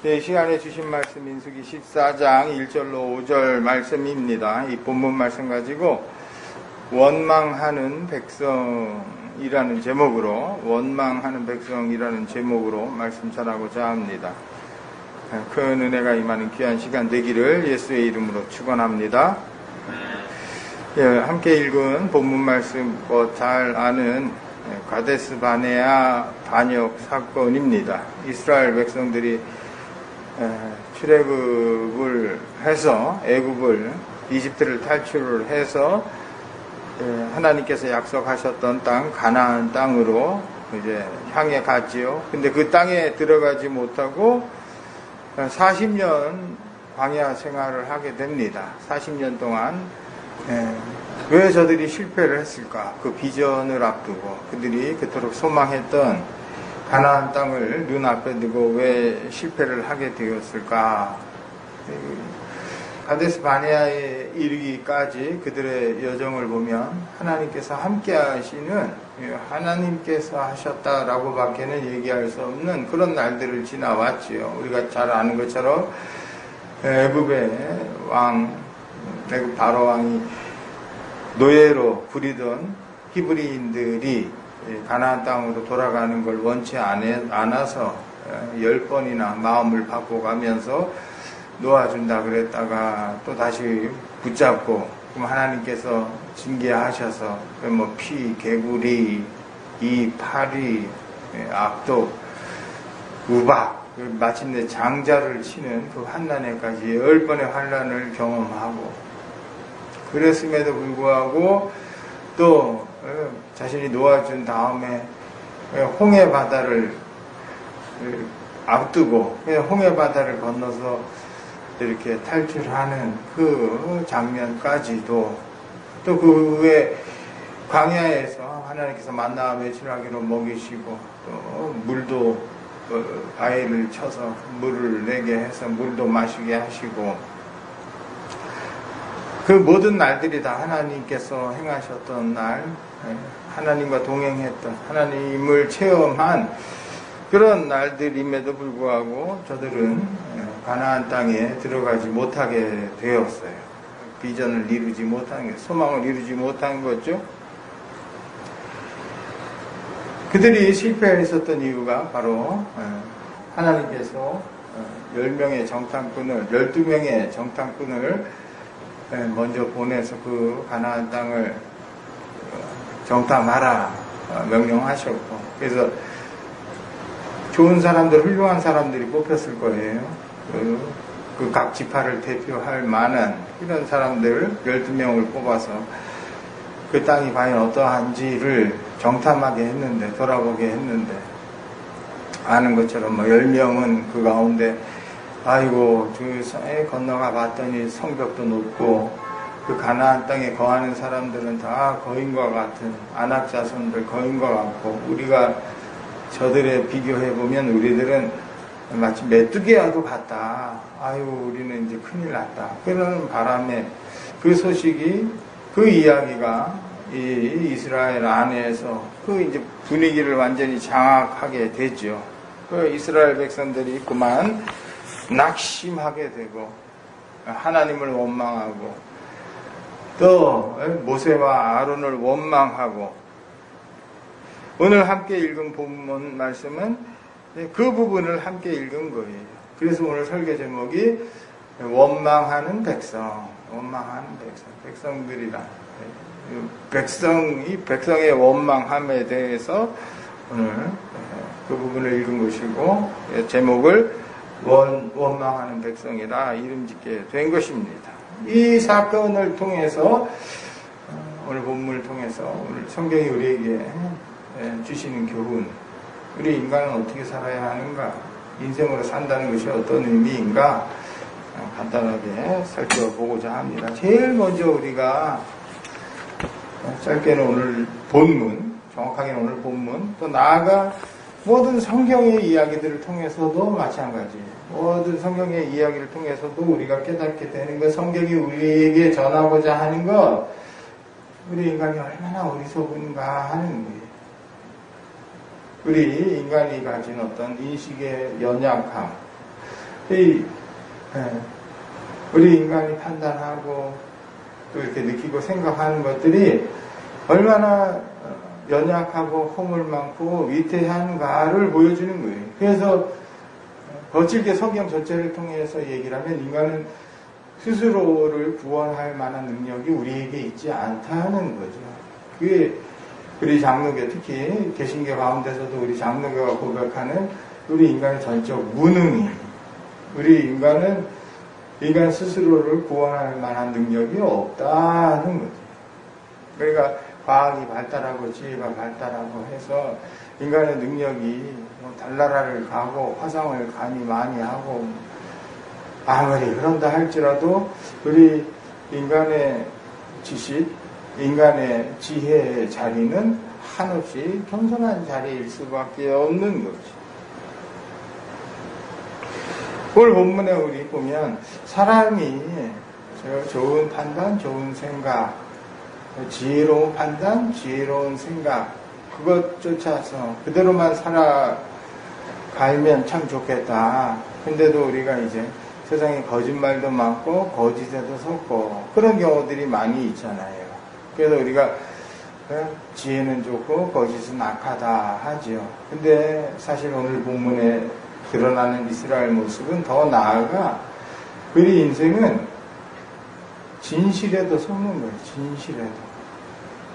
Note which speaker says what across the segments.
Speaker 1: 이 시간에 주신 말씀 민수기 14장 1절로 5절 말씀입니다. 이 본문 말씀 가지고 원망하는 백성이라는 제목으로 말씀 전하고자 합니다. 큰 은혜가 임하는 귀한 시간 되기를 예수의 이름으로 축원합니다. 함께 읽은 본문 말씀 잘 아는 가데스 바네아 반역 사건입니다. 이스라엘 백성들이 출애굽을 해서 이집트를 탈출을 해서 하나님께서 약속하셨던 땅 가나안 땅으로 이제 향해 갔지요. 근데 그 땅에 들어가지 못하고 40년 광야 생활을 하게 됩니다. 40년 동안 왜 저들이 실패를 했을까? 그 비전을 앞두고 그들이 그토록 소망했던 가나안 땅을 눈앞에 두고 왜 실패를 하게 되었을까? 가데스 바네아에 이르기까지 그들의 여정을 보면 하나님께서 함께 하시는, 하나님께서 하셨다라고 밖에는 얘기할 수 없는 그런 날들을 지나왔지요. 우리가 잘 아는 것처럼 애굽의 애굽 바로왕이 노예로 부리던 히브리인들이 가나안 땅으로 돌아가는 걸 원치 않아서 10번이나 마음을 바꿔가면서 놓아준다 그랬다가 또 다시 붙잡고, 그럼 하나님께서 징계하셔서 뭐 피, 개구리, 이, 파리, 악독, 우박, 마침내 장자를 치는 그 환난에까지 10번의 환난을 경험하고, 그랬음에도 불구하고 또 자신이 놓아준 다음에 홍해 바다를 앞두고 홍해 바다를 건너서 이렇게 탈출하는 그 장면까지도, 또 그 후에 광야에서 하나님께서 만나와 메추라기로 먹이시고, 또 물도 바위를 쳐서 물을 내게 해서 물도 마시게 하시고, 그 모든 날들이 다 하나님께서 행하셨던 날, 하나님과 동행했던, 하나님을 체험한 그런 날들임에도 불구하고 저들은 가나안 땅에 들어가지 못하게 되었어요. 비전을 이루지 못한 게, 소망을 이루지 못한 거죠. 그들이 실패했었던 이유가 바로 하나님께서 12명의 정탐꾼을 먼저 보내서 그 가나안 땅을 정탐하라 명령하셨고, 그래서 좋은 사람들, 훌륭한 사람들이 뽑혔을 거예요. 그 각 지파를 대표할 만한 이런 사람들 12명을 뽑아서 그 땅이 과연 어떠한지를 정탐하게 했는데, 돌아보게 했는데, 아는 것처럼 10명은 그 가운데 아이고 그 산에 건너가 봤더니 성벽도 높고 그 가나안 땅에 거하는 사람들은 다 거인과 같은 안악 자손들, 거인과 같고, 우리가 저들에 비교해보면 우리들은 마치 메뚜기와도 같다. 아유, 우리는 이제 큰일 났다. 그러는 바람에 그 소식이, 그 이야기가 이 이스라엘 안에서 그 이제 분위기를 완전히 장악하게 되죠. 그 이스라엘 백성들이 그만 낙심하게 되고 하나님을 원망하고 또 모세와 아론을 원망하고, 오늘 함께 읽은 본문 말씀은 그 부분을 함께 읽은 거예요. 그래서 오늘 설교 제목이 원망하는 백성들이라. 백성의 원망함에 대해서 오늘 그 부분을 읽은 것이고, 제목을 원망하는 백성이라 이름 짓게 된 것입니다. 이 사건을 통해서, 오늘 본문을 통해서 오늘 성경이 우리에게 주시는 교훈, 우리 인간은 어떻게 살아야 하는가, 인생으로 산다는 것이 어떤 의미인가 간단하게 살펴보고자 합니다. 제일 먼저 우리가 짧게는 오늘 본문, 정확하게는 오늘 본문, 또 나아가 모든 성경의 이야기들을 통해서도 마찬가지예요. 모든 성경의 이야기를 통해서도 우리가 깨닫게 되는 것, 성경이 우리에게 전하고자 하는 것, 우리 인간이 얼마나 어리석은가 하는 거예요. 우리 인간이 가진 어떤 인식의 연약함, 우리 인간이 판단하고 또 이렇게 느끼고 생각하는 것들이 얼마나 연약하고 허물 많고 위태한가를 보여주는 거예요. 그래서 거칠게 성경 전체를 통해서 얘기를 하면 인간은 스스로를 구원할 만한 능력이 우리에게 있지 않다는 거죠. 그게 우리 장로교, 특히 개신교 가운데서도 우리 장로교가 고백하는 우리 인간의 전적 무능이, 우리 인간은 인간 스스로를 구원할 만한 능력이 없다는 거죠. 그러니까 과학이 발달하고 지혜가 발달하고 해서 인간의 능력이 달나라를 가고 화성을 가니 많이 하고 아무리 그런다 할지라도 우리 인간의 지식, 인간의 지혜의 자리는 한없이 겸손한 자리일 수밖에 없는 거죠. 오늘 본문에 우리 보면 사람이 좋은 판단, 좋은 생각, 지혜로운 판단, 지혜로운 생각 그것 쫓아서 그대로만 살아가면 참 좋겠다. 근데도 우리가 이제 세상에 거짓말도 많고 거짓에도 속고 그런 경우들이 많이 있잖아요. 그래서 우리가 지혜는 좋고 거짓은 악하다 하지요. 근데 사실 오늘 본문에 드러나는 이스라엘 모습은 더 나아가 우리 인생은 진실에도 속는 거예요. 진실에도.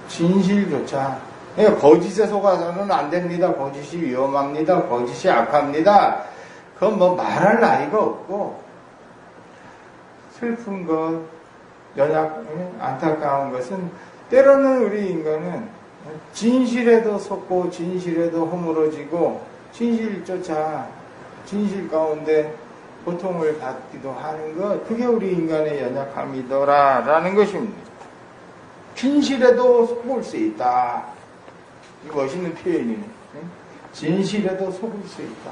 Speaker 1: 진실조차. 그러니까 거짓에 속아서는 안 됩니다. 거짓이 위험합니다. 거짓이 악합니다. 그건 뭐 말할 나위가 없고 슬픈 것, 안타까운 것은 때로는 우리 인간은 진실에도 속고 진실에도 허물어지고 진실조차 진실 가운데 고통을 받기도 하는 것, 그게 우리 인간의 연약함이더라라는 것입니다. 진실에도 속을 수 있다. 이거 멋있는 표현이네. 진실에도 속을 수 있다.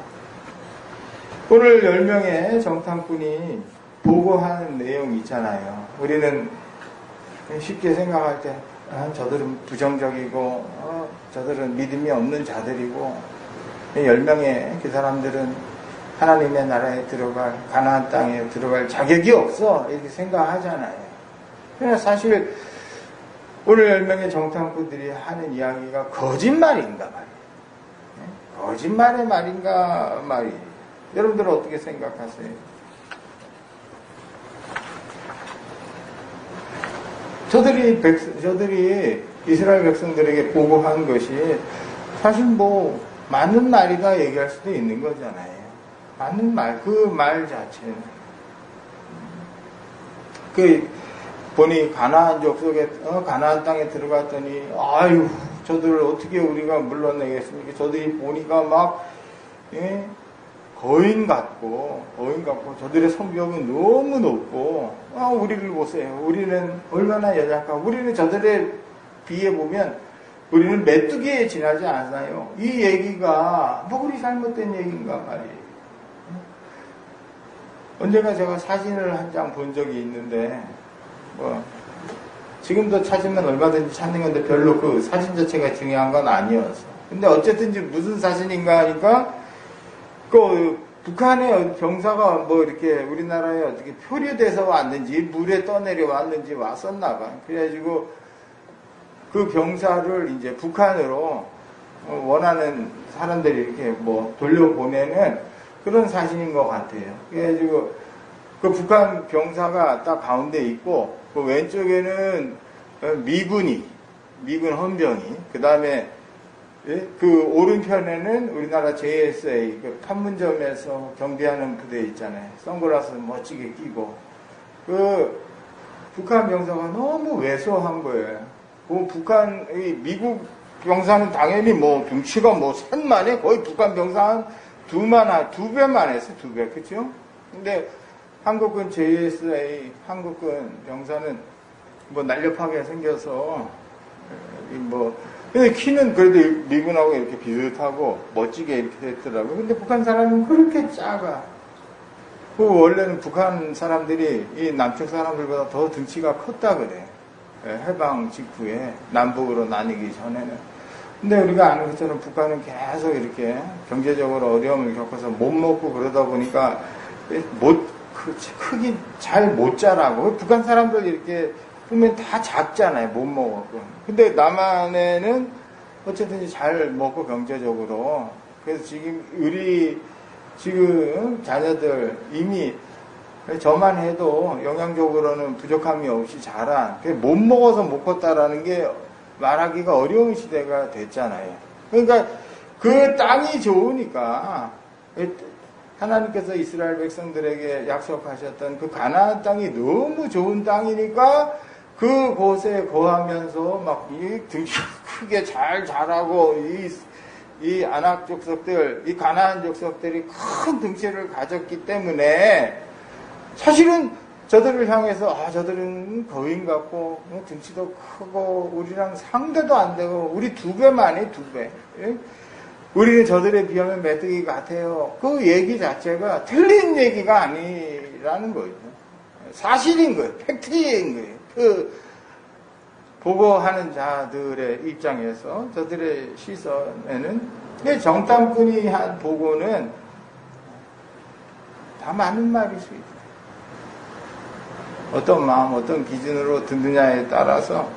Speaker 1: 오늘 10명의 정탐꾼이 보고하는 내용이 있잖아요. 우리는 쉽게 생각할 때 저들은 부정적이고 저들은 믿음이 없는 자들이고 10명의 그 사람들은 하나님의 나라에 들어갈, 가나안 땅에 들어갈 자격이 없어 이렇게 생각하잖아요. 그러나 사실 오늘 10명의 정탐꾼들이 하는 이야기가 거짓말인가 말이에요. 거짓말의 말인가 말이에요. 여러분들은 어떻게 생각하세요? 저들이 이스라엘 백성들에게 보고한 것이 사실 뭐 맞는 말이다 얘기할 수도 있는 거잖아요. 맞는 말, 그 말 자체는. 보니 가나안족 속에, 가나안 땅에 들어갔더니, 아유, 저들을 어떻게 우리가 물러내겠습니까? 저들이 보니까 막, 거인 같고, 저들의 성격은 너무 높고, 우리를 보세요. 우리는 얼마나 연약하고, 우리는 저들에 비해 보면, 우리는 메뚜기에 지나지 않아요. 이 얘기가, 뭐 우리 잘못된 얘기인가 말이에요. 언젠가 제가 사진을 한 장 본 적이 있는데, 지금도 찾으면 얼마든지 찾는 건데 별로 그 사진 자체가 중요한 건 아니어서. 근데 어쨌든지 무슨 사진인가 하니까, 북한의 병사가 뭐 이렇게 우리나라에 어떻게 표류돼서 왔는지, 물에 떠내려 왔는지 왔었나봐. 그래가지고 그 병사를 이제 북한으로 원하는 사람들이 이렇게 뭐 돌려보내는 그런 사진인 것 같아요. 그래가지고 그 북한 병사가 딱 가운데 있고 그 왼쪽에는 미군 헌병이, 그 다음에 그 오른편에는 우리나라 JSA 그 판문점에서 경비하는 부대 있잖아요. 선글라스 멋지게 끼고 그 북한 병사가 너무 왜소한 거예요. 그 미국 병사는 당연히 뭐 등치가 뭐 산만해. 거의 북한 병사 한 두 배만 했어. 2배. 그쵸? 근데 한국군 JSA, 한국군 병사는 뭐 날렵하게 생겨서, 근데 키는 그래도 미군하고 이렇게 비슷하고 멋지게 이렇게 됐더라고요. 근데 북한 사람은 그렇게 작아. 원래는 북한 사람들이 이 남쪽 사람들보다 더 등치가 컸다 그래. 해방 직후에, 남북으로 나뉘기 전에는. 근데 우리가 아는 것처럼 북한은 계속 이렇게 경제적으로 어려움을 겪어서 못 먹고 그러다 보니까 크긴 잘 못 자라고. 북한 사람들 이렇게 보면 다 작잖아요. 못 먹어. 근데 남한에는 어쨌든 잘 먹고 경제적으로. 그래서 지금 지금 자녀들 이미 저만 해도 영양적으로는 부족함이 없이 자란, 못 먹어서 못 컸다라는 게 말하기가 어려운 시대가 됐잖아요. 그러니까 그 땅이 좋으니까 하나님께서 이스라엘 백성들에게 약속하셨던 그 가나안 땅이 너무 좋은 땅이니까 그곳에 거하면서 막 등치 크게 잘 자라고 이 아낙 족속들, 이 가나안 족속들이 큰 등치를 가졌기 때문에 사실은 저들을 향해서 저들은 거인 같고 등치도 크고 우리랑 상대도 안 되고 우리 2배만이 2배. 우리는 저들에 비하면 메뚜기 같아요. 그 얘기 자체가 틀린 얘기가 아니라는 거예요. 사실인 거예요. 팩트인 거예요. 그 보고하는 자들의 입장에서 저들의 시선에는 정탐꾼이 한 보고는 다 맞는 말일 수 있어요. 어떤 마음, 어떤 기준으로 듣느냐에 따라서.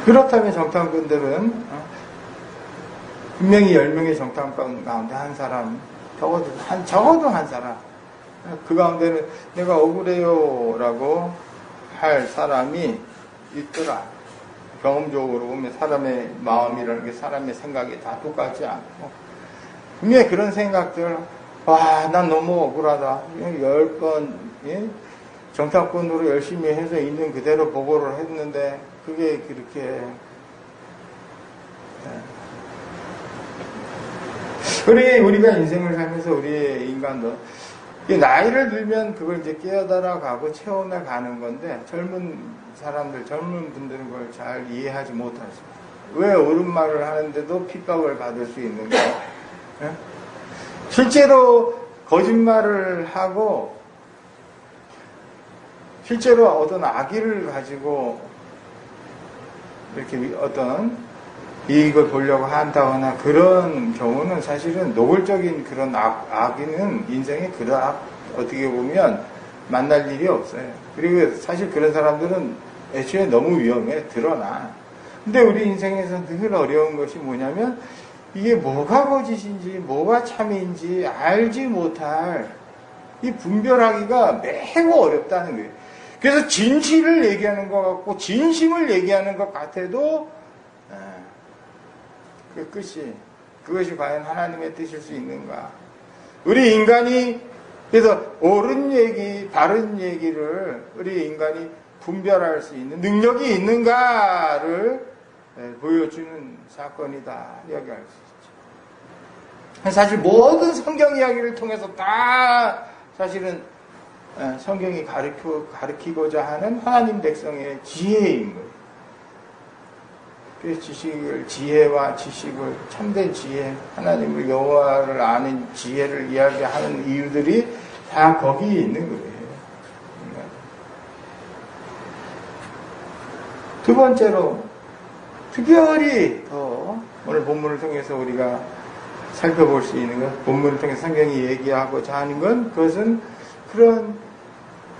Speaker 1: 그렇다면 정탐꾼들은 분명히 10명의 정탐꾼 가운데 한 사람, 적어도 한 사람, 그 가운데는 내가 억울해요 라고 할 사람이 있더라. 경험적으로 보면 사람의 마음이라는 게 사람의 생각이 다 똑같지 않고 분명히 그런 생각들, 난 너무 억울하다. 10번 정탐꾼으로 열심히 해서 있는 그대로 보고를 했는데 그게 그렇게 우리가 인생을 살면서 우리의 인간도 나이를 들면 그걸 이제 깨어달아가고 체험해 가는 건데 젊은 분들은 그걸 잘 이해하지 못하죠. 왜 옳은 말을 하는데도 핍박을 받을 수 있는가? 실제로 거짓말을 하고 실제로 어떤 악의를 가지고 이렇게 어떤 이익을 보려고 한다거나 그런 경우는 사실은 노골적인 그런 악의는 인생에 그닥 어떻게 보면 만날 일이 없어요. 그리고 사실 그런 사람들은 애초에 너무 위험해. 드러나. 근데 우리 인생에서 늘 어려운 것이 뭐냐면 이게 뭐가 거짓인지 뭐가 참인지 알지 못할 이 분별하기가 매우 어렵다는 거예요. 그래서 진실을 얘기하는 것 같고 진심을 얘기하는 것 같아도 그것이 과연 하나님의 뜻일 수 있는가? 우리 인간이 그래서 옳은 얘기, 바른 얘기를 우리 인간이 분별할 수 있는 능력이 있는가를 보여주는 사건이다 이야기할 수 있죠. 사실 모든 성경 이야기를 통해서 다 사실은 성경이 가르치고자 하는 하나님 백성의 지혜인 거예요. 그래서 지혜와 지식을, 참된 지혜, 하나님을 여호와를 아는 지혜를 이야기하는 이유들이 다 거기에 있는 거예요. 두 번째로 특별히 더 오늘 본문을 통해서 우리가 살펴볼 수 있는 것, 본문을 통해서 성경이 얘기하고자 하는 건 그것은 그런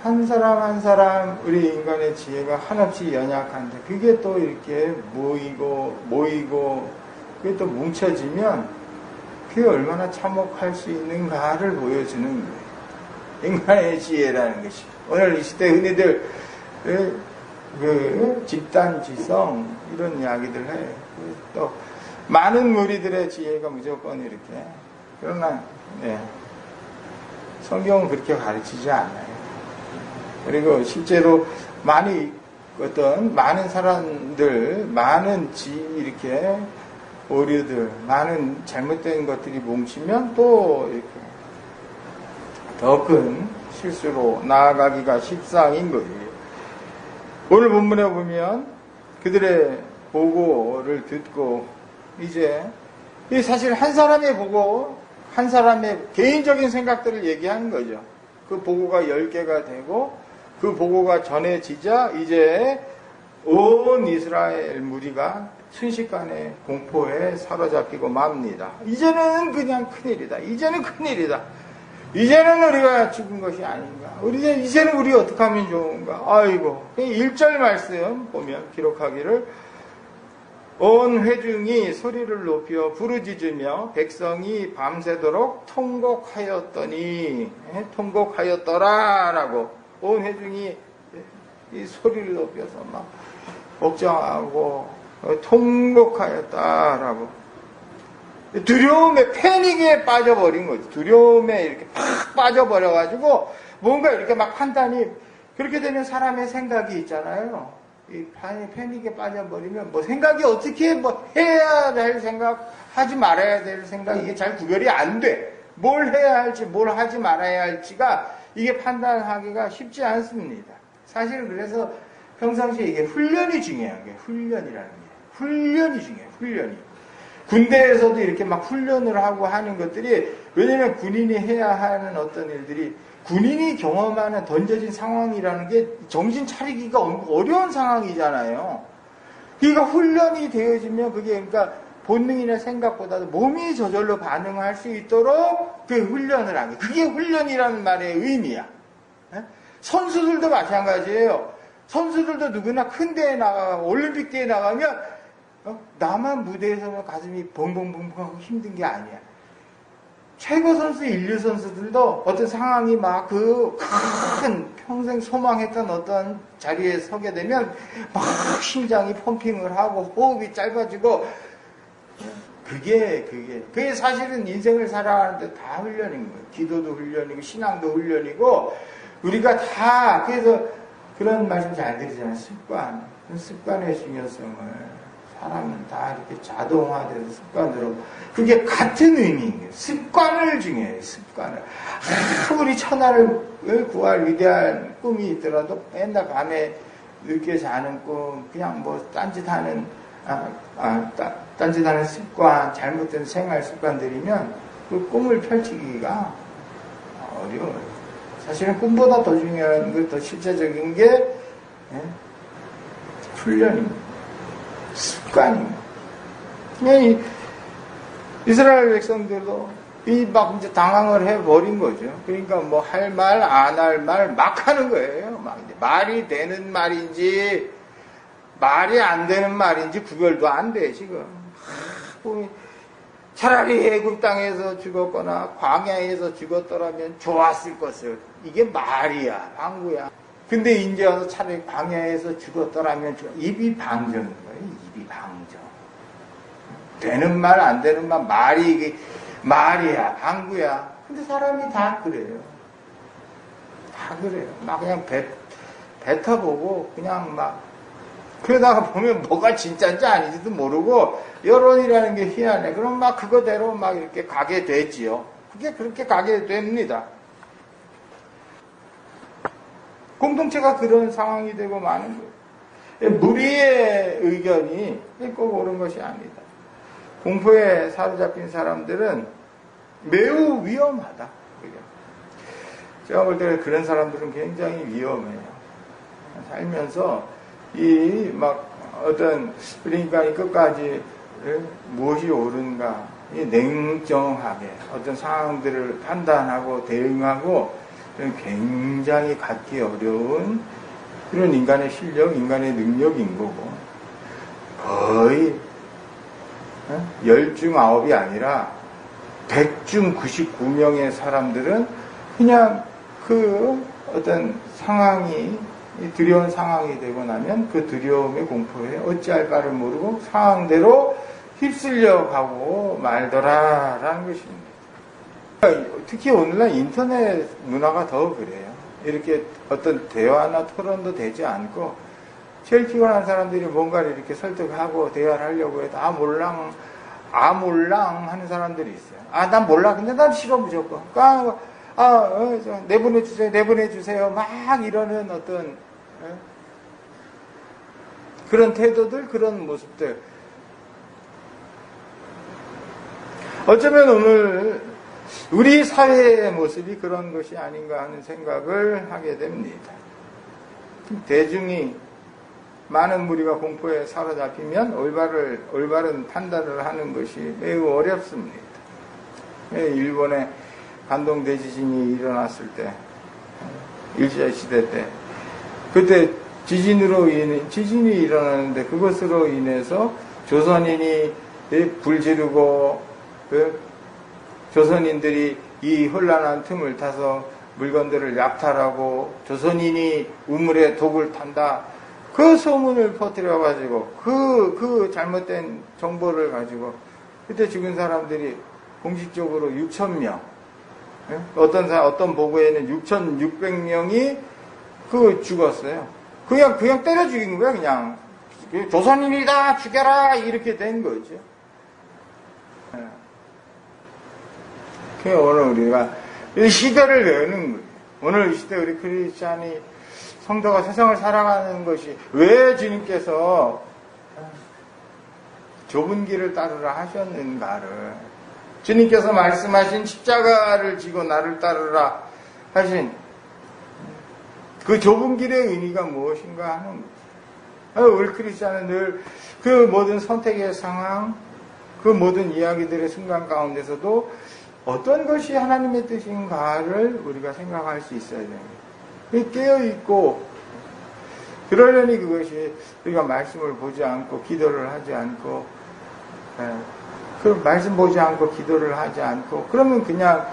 Speaker 1: 한 사람 한 사람 우리 인간의 지혜가 한없이 연약한데 그게 또 이렇게 모이고 그게 또 뭉쳐지면 그게 얼마나 참혹할 수 있는가를 보여주는 거예요. 인간의 지혜라는 것이 오늘 이 시대 흔히들 그 집단지성 이런 이야기들 해요. 또 많은 무리들의 지혜가 무조건 이렇게 그러나 성경은 그렇게 가르치지 않아요. 그리고 실제로 많은 사람들, 이렇게 오류들, 많은 잘못된 것들이 뭉치면 또 이렇게 더 큰 실수로 나아가기가 십상인 거예요. 오늘 본문에 보면 그들의 보고를 듣고 이제 사실 한 사람의 보고, 한 사람의 개인적인 생각들을 얘기하는 거죠. 그 보고가 10개가 되고 그 보고가 전해지자 이제 온 이스라엘 무리가 순식간에 공포에 사로잡히고 맙니다. 이제는 그냥 큰일이다. 이제는 큰일이다. 이제는 우리가 죽은 것이 아닌가. 이제는 우리 어떻게 하면 좋은가. 아이고. 1절 말씀 보면 기록하기를 온 회중이 소리를 높여 부르짖으며 백성이 밤새도록 통곡하였더니 통곡하였더라 라고 온 회중이 이 소리를 높여서 막 걱정하고 통곡하였다라고 두려움에 패닉에 빠져버린 거지. 두려움에 이렇게 팍 빠져버려가지고 뭔가 이렇게 막 판단이 그렇게 되면 사람의 생각이 있잖아요. 이 패닉에 빠져버리면 뭐 생각이 어떻게 뭐 해야 될 생각, 하지 말아야 될 생각 이게 잘 구별이 안 돼. 뭘 해야 할지 뭘 하지 말아야 할지가 이게 판단하기가 쉽지 않습니다. 사실은 그래서 평상시에 이게 훈련이 중요한 게 훈련이라는 게 훈련이 중요해요. 훈련이. 군대에서도 이렇게 막 훈련을 하고 하는 것들이 왜냐면 군인이 해야 하는 어떤 일들이 군인이 경험하는 던져진 상황이라는 게 정신 차리기가 어려운 상황이잖아요. 그러니까 훈련이 되어지면 그게 그러니까 본능이나 생각보다도 몸이 저절로 반응할 수 있도록 그 훈련을 하는 게 그게 훈련이라는 말의 의미야. 선수들도 마찬가지예요. 선수들도 누구나 큰 대회 나가고 올림픽 대회 나가면 나만 무대에서는 가슴이 벙벙벙벙하고 힘든 게 아니야. 최고 선수, 인류 선수들도 어떤 상황이 막 그 큰 평생 소망했던 어떤 자리에 서게 되면 막 심장이 펌핑을 하고 호흡이 짧아지고 그게 사실은 인생을 살아가는데 다 훈련인 거예요. 기도도 훈련이고 신앙도 훈련이고 우리가 다 그래서 그런 말씀 잘 드리잖아요. 습관의 중요성을 사람은 다 이렇게 자동화돼서 습관으로 그게 같은 의미인 거예요. 습관을 중요해요. 습관을. 아무리 천하를 구할 위대한 꿈이 있더라도 맨날 밤에 늦게 자는 꿈 그냥 뭐 딴짓하는 딴짓하는 습관 잘못된 생활 습관들이면 그 꿈을 펼치기가 어려워요. 사실은 꿈보다 더 중요한 거, 더 실제적인 게 훈련입니다. 습관입니다. 그냥 이스라엘 백성들도 막 이제 당황을 해버린 거죠. 그러니까 뭐 할 말, 안 할 말 막 하는 거예요. 막 이제 말이 되는 말인지 말이 안 되는 말인지 구별도 안 돼, 지금. 차라리 애굽 땅에서 죽었거나 광야에서 죽었더라면 좋았을 것을. 이게 말이야, 방구야. 근데 이제 와서 차라리 광야에서 죽었더라면 입이 방정인 거예요. 입이 방정. 되는 말, 안 되는 말, 말이 이게 말이야, 방구야. 근데 사람이 다 그래요. 다 그래요. 막 그냥 뱉어보고 그냥 막 그러다가 보면 뭐가 진짜인지 아닌지도 모르고 여론이라는 게 희한해. 그럼 막 그거대로 막 이렇게 가게 되지요. 그게 그렇게 가게 됩니다. 공동체가 그런 상황이 되고 마는 거예요. 무리의 의견이 꼭 옳은 것이 아니다. 공포에 사로잡힌 사람들은 매우 위험하다. 제가 볼 때는 그런 사람들은 굉장히 위험해요. 살면서 막 어떤 그러니까 끝까지 무엇이 옳은가 냉정하게 어떤 상황들을 판단하고 대응하고 굉장히 갖기 어려운 그런 인간의 실력, 인간의 능력인 거고 거의 10중 9이 아니라 100중 99명의 사람들은 그냥 그 어떤 상황이 두려운 상황이 되고 나면 그 두려움의 공포에 어찌할 바를 모르고 상황대로 휩쓸려 가고 말더라라는 것입니다. 특히 오늘날 인터넷 문화가 더 그래요. 이렇게 어떤 대화나 토론도 되지 않고 제일 피곤한 사람들이 뭔가를 이렇게 설득하고 대화를 하려고 해도 몰랑 하는 사람들이 있어요. 난 몰라. 근데 난 싫어 무조건. 내보내주세요. 막 이러는 어떤 그런 태도들, 그런 모습들. 어쩌면 오늘 우리 사회의 모습이 그런 것이 아닌가 하는 생각을 하게 됩니다. 대중이 많은 무리가 공포에 사로잡히면 올바른 판단을 하는 것이 매우 어렵습니다. 일본의 관동 대지진이 일어났을 때, 일제시대 때, 그때 지진이 일어나는데 그것으로 인해서 조선인이 불 지르고 조선인들이 이 혼란한 틈을 타서 물건들을 약탈하고 조선인이 우물에 독을 탄다. 그 소문을 퍼뜨려가지고 그 잘못된 정보를 가지고 그때 죽은 사람들이 공식적으로 6,000명, 어떤 보고에는 6,600명이 죽었어요. 그냥 때려 죽인 거야. 그냥 조선인이다 죽여라 이렇게 된 거죠. 오늘 우리가 이 시대를 여는 거예요. 오늘 이 시대 우리 크리스찬이 성도가 세상을 살아가는 것이 왜 주님께서 좁은 길을 따르라 하셨는가를, 주님께서 말씀하신 십자가를 지고 나를 따르라 하신 그 좁은 길의 의미가 무엇인가 하는 거죠. 우리 크리스찬은 늘 그 모든 선택의 상황, 그 모든 이야기들의 순간 가운데서도 어떤 것이 하나님의 뜻인가를 우리가 생각할 수 있어야 됩니다. 깨어있고, 그러려니 그것이 우리가 말씀을 보지 않고 기도를 하지 않고, 그 말씀 보지 않고 기도를 하지 않고, 그러면 그냥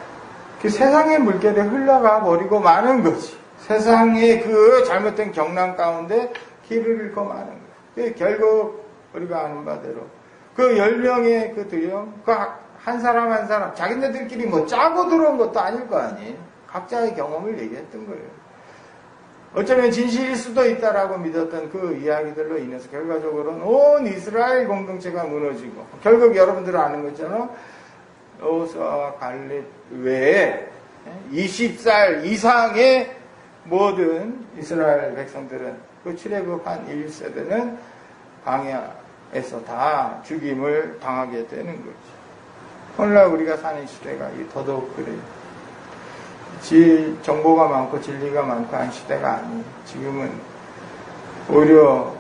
Speaker 1: 그 세상의 물결에 흘러가 버리고 마는 거지. 세상의 그 잘못된 경랑 가운데 길을 잃고 마는 거예요. 결국 우리가 아는 바대로 그 10명의 그 두령, 한 사람 한 사람 자기네들끼리 뭐 짜고 들어온 것도 아닐 거 아니에요. 각자의 경험을 얘기했던 거예요. 어쩌면 진실일 수도 있다라고 믿었던 그 이야기들로 인해서 결과적으로는 온 이스라엘 공동체가 무너지고, 결국 여러분들 아는 것처럼 여호수아와 갈렙 외에 20살 이상의 모든 이스라엘 백성들은, 그 출애굽한 1세대는 광야에서 다 죽임을 당하게 되는 거죠. 오늘날 우리가 사는 시대가 더더욱 그래요. 정보가 많고 진리가 많고 한 시대가 아니에요. 지금은 오히려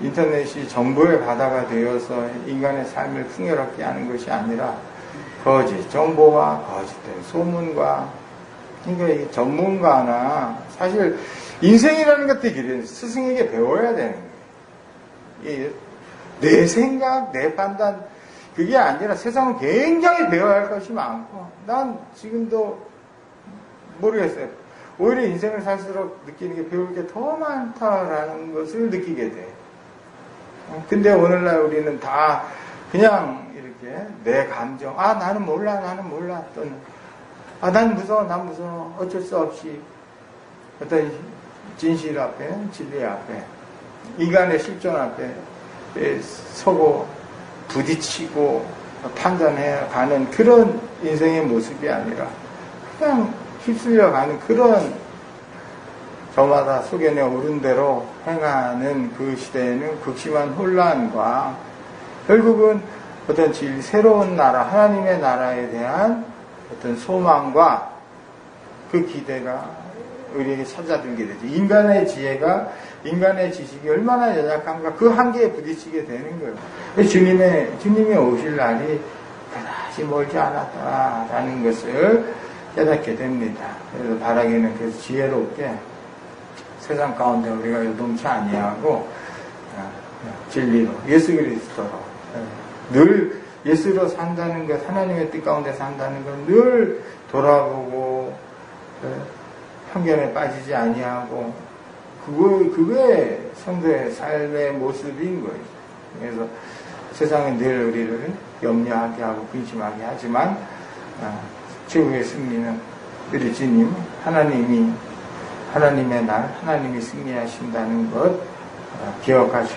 Speaker 1: 인터넷이 정보의 바다가 되어서 인간의 삶을 풍요롭게 하는 것이 아니라 거짓, 정보와 거짓된 소문과, 그러니까 이 전문가나, 사실 인생이라는 것도 그래요. 스승에게 배워야 되는 거예요. 내 생각, 내 판단, 그게 아니라 세상은 굉장히 배워야 할 것이 많고, 난 지금도 모르겠어요. 오히려 인생을 살수록 느끼는 게 배울 게 더 많다라는 것을 느끼게 돼. 근데 오늘날 우리는 다 그냥 이렇게 내 감정, 나는 몰라 또는 난 무서워, 어쩔 수 없이 어떤 진실 앞에, 진리 앞에, 인간의 실존 앞에 서고 부딪히고 판단해 가는 그런 인생의 모습이 아니라 그냥 휩쓸려 가는 그런, 저마다 속에내 오른 대로 행하는 그 시대에는 극심한 혼란과 결국은 어떤 새로운 나라, 하나님의 나라에 대한 어떤 소망과 그 기대가 우리에게 찾아들게 되죠. 인간의 지혜가, 인간의 지식이 얼마나 연약한가, 그 한계에 부딪히게 되는 거예요. 주님의 오실 날이 그다지 멀지 않았다라는 것을 깨닫게 됩니다. 그래서 바라기는 그래서 지혜롭게 세상 가운데 우리가 요동치 아니하고 진리로, 예수 그리스도로 늘 예수로 산다는 것, 하나님의 뜻 가운데 산다는 것 늘 돌아보고 편견에 빠지지 아니하고, 그게 성도의 삶의 모습인 거예요. 그래서 세상은 늘 우리를 염려하게 하고 근심하게 하지만 최후의 승리는 우리 주님, 하나님의 날, 하나님이 승리하신다는 것 기억하시고